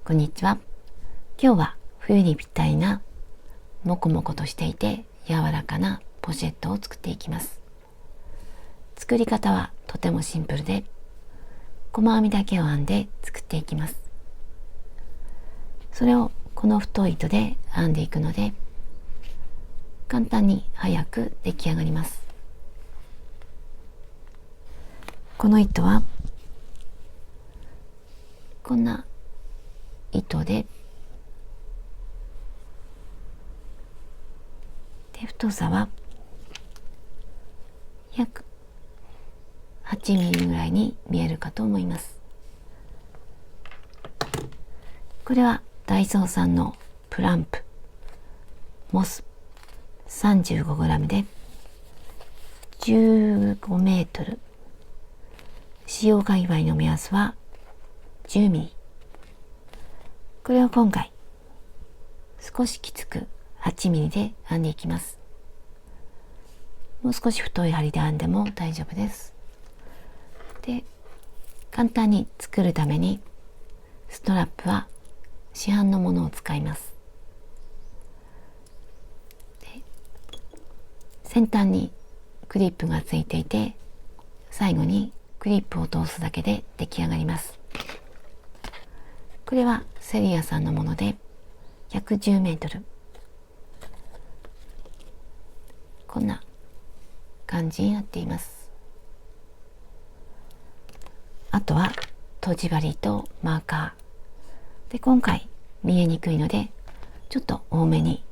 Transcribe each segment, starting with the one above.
こんにちは。今日は冬にぴったりなもこもことしていて柔らかなポシェットを作っていきます。作り方はとてもシンプルで、細編みだけを編んで作っていきます。それをこの太い糸で編んでいくので、簡単に早く出来上がります。この糸はこんな糸で、太さは約8ミリぐらいに見えるかと思います。これはダイソーさんのプランプモス 35g で15メートル。使用界隈の目安は10ミリ。これを今回少しきつく8ミリで編んでいきます。もう少し太い針で編んでも大丈夫です。で、簡単に作るためにストラップは市販のものを使います。で、先端にクリップがついていて、最後にクリップを通すだけで出来上がります。これはセリアさんのもので約10メートル。こんな感じになっています。あとはとじ針とマーカーで、今回見えにくいのでちょっと多めに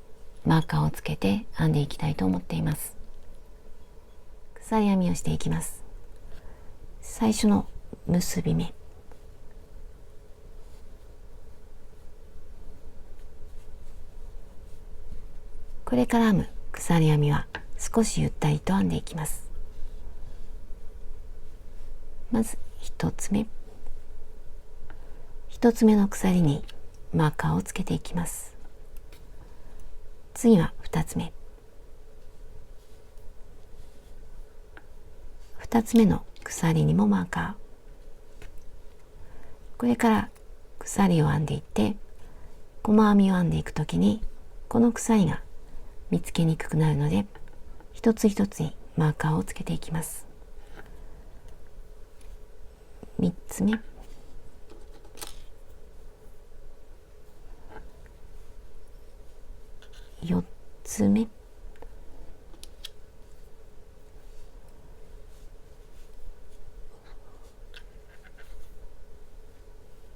マーカーをつけて編んでいきたいと思っています。鎖編みをしていきます。最初の結び目、これから編む鎖編みは少しゆったりと編んでいきます。まず1つ目の鎖にマーカーをつけていきます。次は2つ目の鎖にもマーカー。これから鎖を編んでいって細編みを編んでいくときにこの鎖が見つけにくくなるので、一つ一つにマーカーをつけていきます。3つ目、4つ目、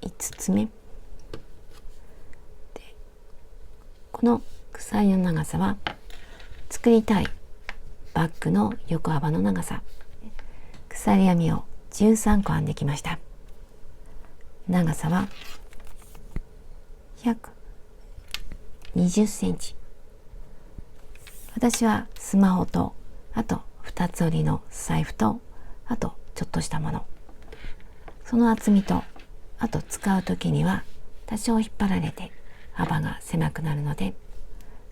5つ目で、この鎖の長さは作りたいバッグの横幅の長さ。鎖編みを13個編んできました。長さは約20センチ。私はスマホと、あと2つ折りの財布と、あとちょっとしたもの、その厚みと、あと使う時には多少引っ張られて幅が狭くなるので、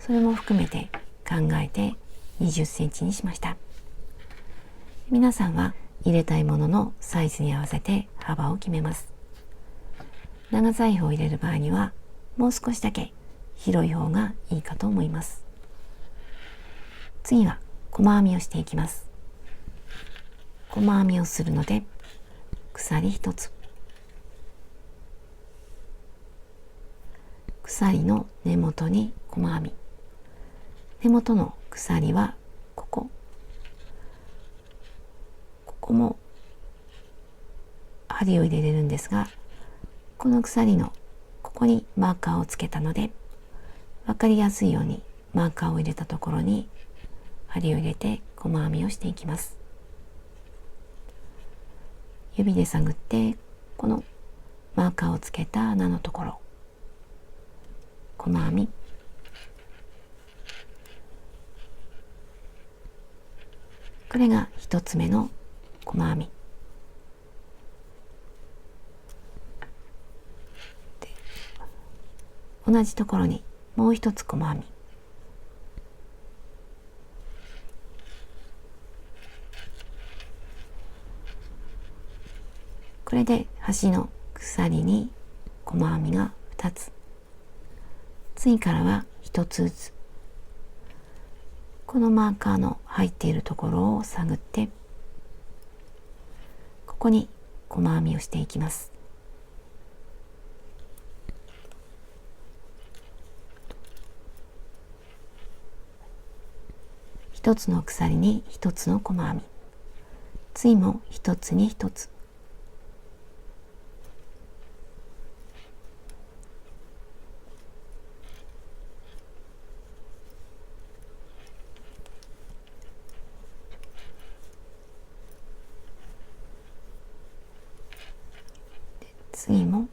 それも含めて考えて20センチにしました。皆さんは入れたいもののサイズに合わせて幅を決めます。長財布を入れる場合にはもう少しだけ広い方がいいかと思います。次は細編みをしていきます。細編みをするので鎖1つ、鎖の根元に細編み。根元の鎖はここも針を入れれるんですが、この鎖のここにマーカーをつけたので、分かりやすいようにマーカーを入れたところに針を入れて細編みをしていきます。指で探ってこのマーカーをつけた穴のところ、細編み、これが1つ目の細編みで、同じところにもう一つ細編み、これで端の鎖に細編みが2 2つ、次からは1つずつ、このマーカーの入っているところを探って、ここに細編みをしていきます。1つの鎖に1つの細編み、次も1つに1つ、次も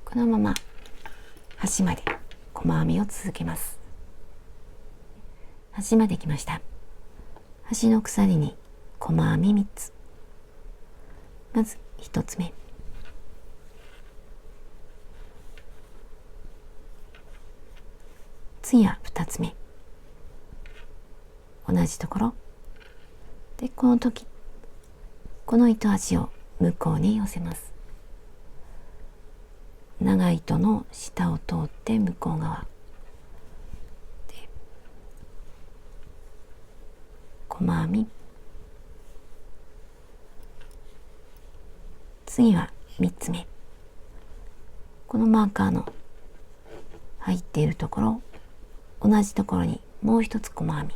このまま端まで細編みを続けます。端まで来ました。端の鎖に細編み3つ。まず1つ目、次は2つ目、同じところで、この時この糸端を向こうに寄せます。長い糸の下を通って向こう側で細編み、次は3つ目、このマーカーの入っているところ、同じところにもう一つ細編み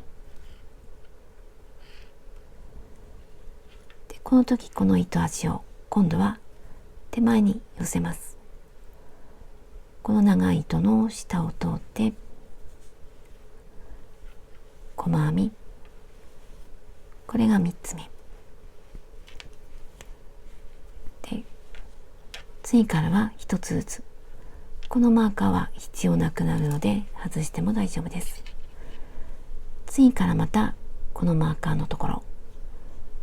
で、この時この糸端を今度は手前に寄せます。この長い糸の下を通って細編み、これが3つ目で、次からは1つずつ、このマーカーは必要なくなるので外しても大丈夫です。次からまたこのマーカーのところ、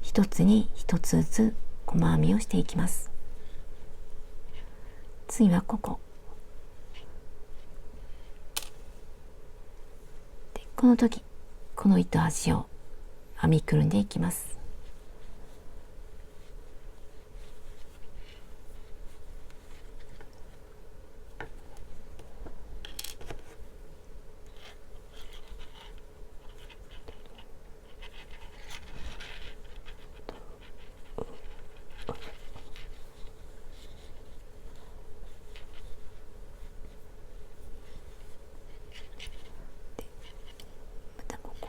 1つに1つずつ細編みをしていきます。次はここで、この時この糸端を編みくるんでいきます。またここ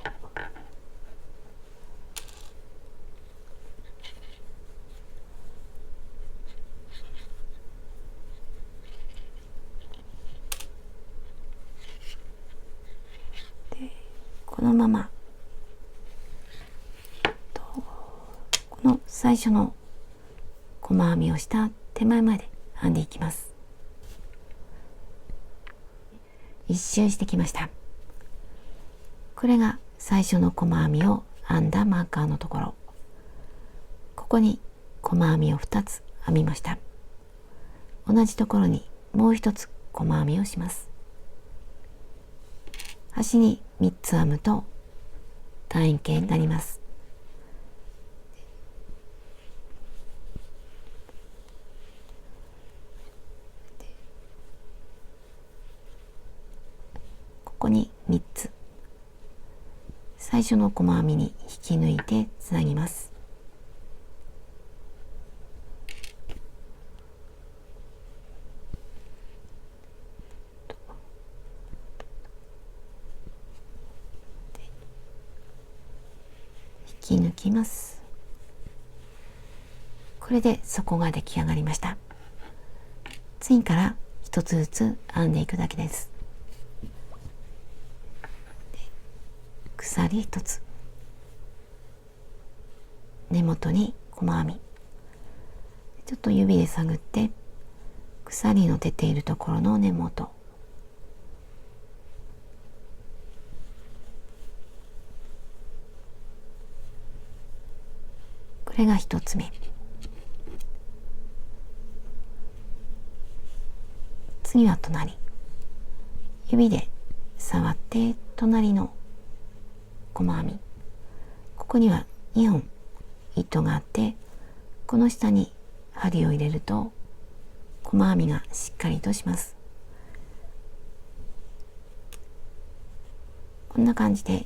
で、このままこの最初の細編みをした手前まで編んでいきます。一周してきました。これが最初の細編みを編んだマーカーのところ、ここに細編みを2つ編みました。同じところにもう一つ細編みをします。端に3つ編むと楕円形になります。ここに3つ、最初の細編みに引き抜いてつなぎます。引き抜きます。これで底が出来上がりました。次から1つずつ編んでいくだけです。鎖1つ、根元に細編み、ちょっと指で探って鎖の出ているところの根元、これが1つ目。次は隣。指で触って隣の細編み、ここには2本糸があって、この下に針を入れると細編みがしっかりとします。こんな感じで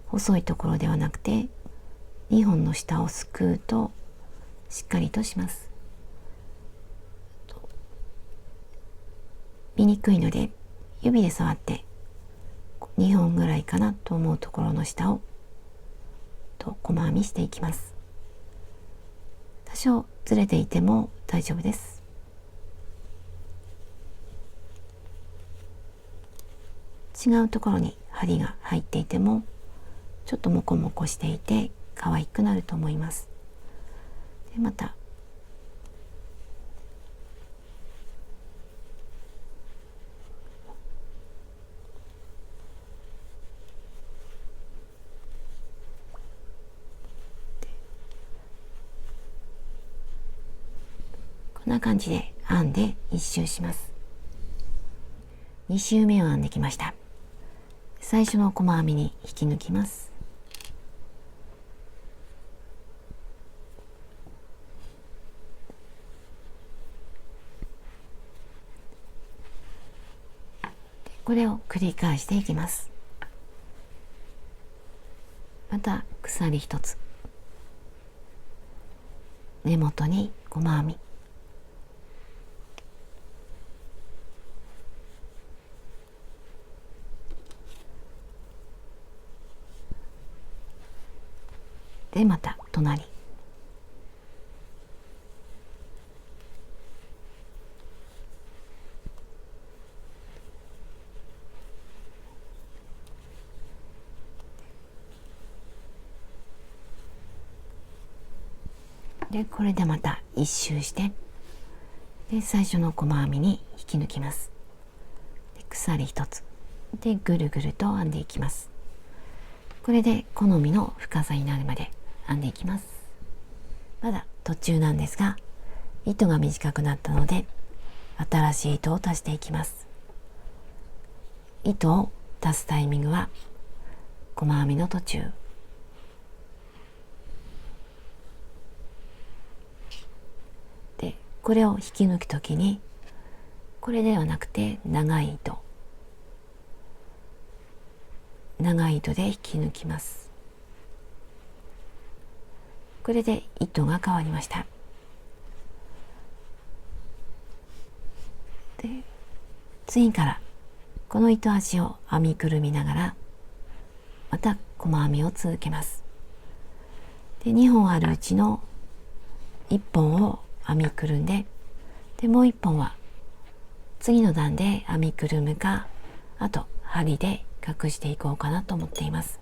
細いところではなくて2本の下をすくうとしっかりとします。見にくいので指で触って2本ぐらいかなと思うところの下を細編みしていきます。多少ずれていても大丈夫です。違うところに針が入っていてもちょっとモコモコしていて可愛くなると思います。でまたこんな感じで編んで1周します。2周目を編んできました。最初の細編みに引き抜きます。これを繰り返していきます。また鎖1つ、根元に細編み、でまた隣、でこれでまた1周して、で最初の細編みに引き抜きます。で鎖1つでぐるぐると編んでいきます。これで好みの深さになるまで編んでいきます。まだ途中なんですが、糸が短くなったので新しい糸を足していきます。糸を足すタイミングは細編みの途中、でこれを引き抜くときにこれではなくて長い糸で引き抜きます。これで糸が変わりました。で次からこの糸端を編みくるみながらまた細編みを続けます。で2本あるうちの1本を編みくるんで、もう1本は次の段で編みくるむか、あと針で隠していこうかなと思っています。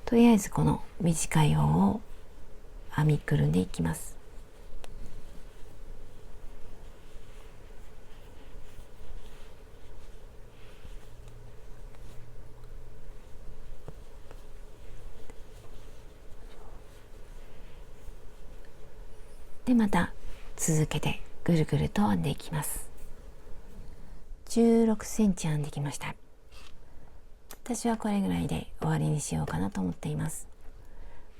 とりあえずこの短い方を編みくるんでいきます。でまた続けてぐるぐると編んでいきます。16センチ編んできました。私はこれぐらいで終わりにしようかなと思っています。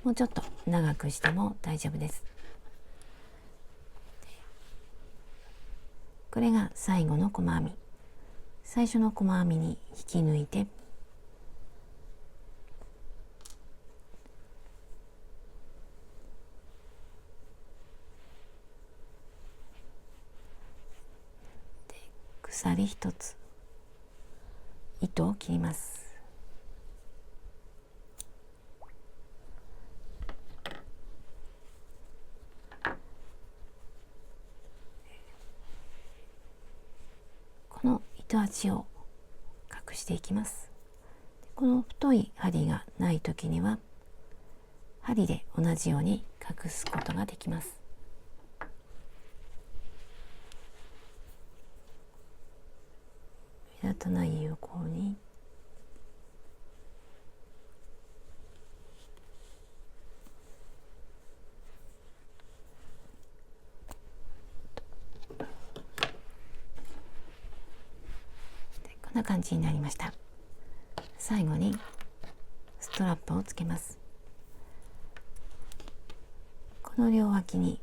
もうちょっと長くしても大丈夫です。これが最後の細編み。最初の細編みに引き抜いて、鎖1つ糸を切ります。この糸端を隠していきます。この太い針がないときには針で同じように隠すことができます。目立たないようにんな感じになりました。最後にストラップをつけます。この両脇に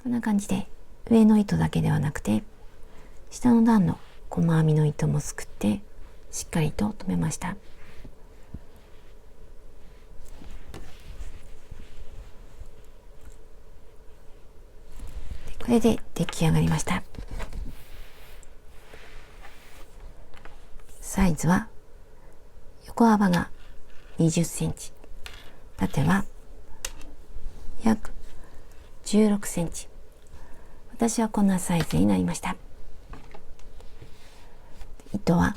こんな感じで上の糸だけではなくて下の段の細編みの糸もすくってしっかりと留めました。これで出来上がりました。サイズは横幅が20センチ、縦は約16センチ。私はこんなサイズになりました。糸は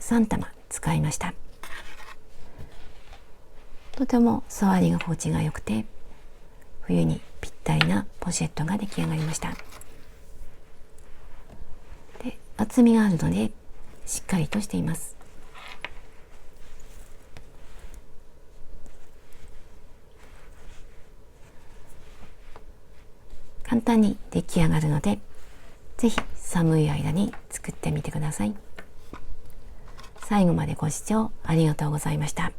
3玉使いました。とても触り心地が良くて冬にぴったりなポシェットが出来上がりました。で、厚みがあるのでしっかりとしています。簡単に出来上がるのでぜひ寒い間に作ってみてください。最後までご視聴ありがとうございました。